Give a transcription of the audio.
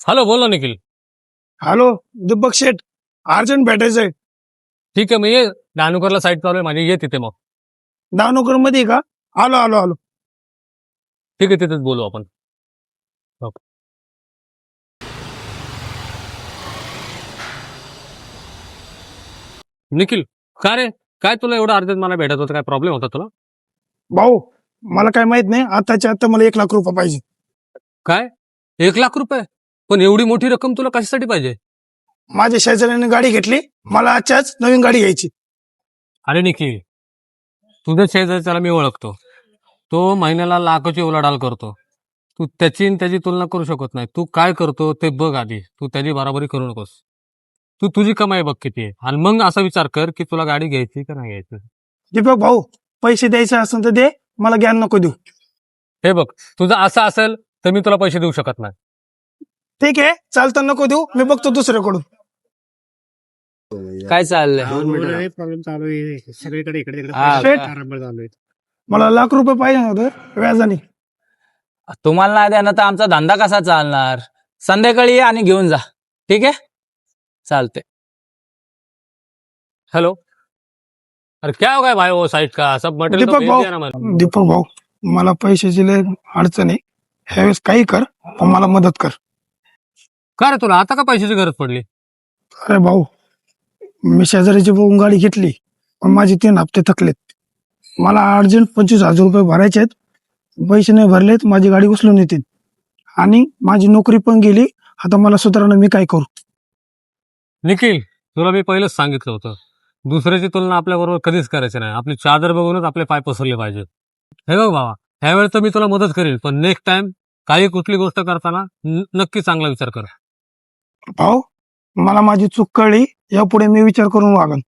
Hello, बोल ना Nikhil. Hello Deepak शेठ, urgent भेटायचंय. ठीक आहे, मी ये डहाणूकरला साईट चालू आहे माझी, ये तिथे मग. दानोकर मध्ये का? आलो आलो आलो. ठीक आहे, तिथेच बोलू आपण. हो. निखिल, का रे, काय तुला एवढं अर्जंट मला भेटत होतं? काय प्रॉब्लेम होता तुला? भाऊ, मला काय माहित नाही, आताच्या आता मला 1 लाख रुपये पाहिजे. काय, 1 लाख रुपये? पण एवढी मोठी रक्कम तुला कशासाठी पाहिजे? माझ्या शेजाऱ्याने गाडी घेतली, मला आजच्याच नवीन गाडी घ्यायची. अरे निखिल, तुझ्या शेजारच्याला मी ओळखतो. तो महिन्याला लाखाची उलाढाल करतो. तू त्याची आणि त्याची तुलना करू शकत नाही. तू काय करतो ते बघ आधी. तू त्याची बराबरी करू नकोस. तू तुझी कमाई बघ किती आहे, आणि मग असा विचार कर की तुला गाडी घ्यायची का नाही घ्यायची. दीपक भाऊ, पैसे द्यायचे असेल तर दे, मला ज्ञान नको देऊ. हे बघ, तुझं असं असेल तर मी तुला पैसे देऊ शकत नाही. ठीक आहे, चालतं नको देऊ, मी बघतो दुसऱ्याकडून. काय चाललंय? प्रॉब्लेम चालू आहे सगळीकडे, इकडे तिकडे हा, शेठ. आरंभ चालू आहे. मला 1 लाख रुपये पाहिजे होतं व्याजाने. तुम्हाला नाही देणार तर आमचा धंदा कसा चालणार? संध्याकाळी ये आणि घेऊन जा, ठीक आहे? चालते. हेलो, अरे क्या हो गया भाई, वो साइट का सब मटेरियल तो दीपक भेज भाऊ, दिया ना मैंने. दीपक भाऊ, मला पैशाची लय अडचण आहे. ह्यावेळेस काही कर, पण मला मदत कर. का रे, तुला आता का पैशाची गरज पडली? अरे भाऊ, मी शेजारीची बघून गाडी घेतली, पण माझे 3 हप्ते थकलेत. मला अर्जंट 25,000 रुपये भरायचे आहेत. पैसे नाही भरलेत, माझी गाडी उचलून येतील आणि माझी नोकरी पण गेली. आता मला सुधारणा, मी काय करू? निखिल, तुला मी पहिलेच सांगितलं होतं, दुसऱ्याची तुलना आपल्या बरोबर कधीच करायची नाही. आपली चादर बघूनच आपले पाय पसरले पाहिजे. हे बघ बाबा, ह्यावेळेस तर मी तुला मदत करेल, पण नेक्स्ट टाइम काही कुठली गोष्ट करताना नक्की चांगला विचार कर. भाऊ, मला माझी चूक कळली, यापुढे मी विचार करून वागन.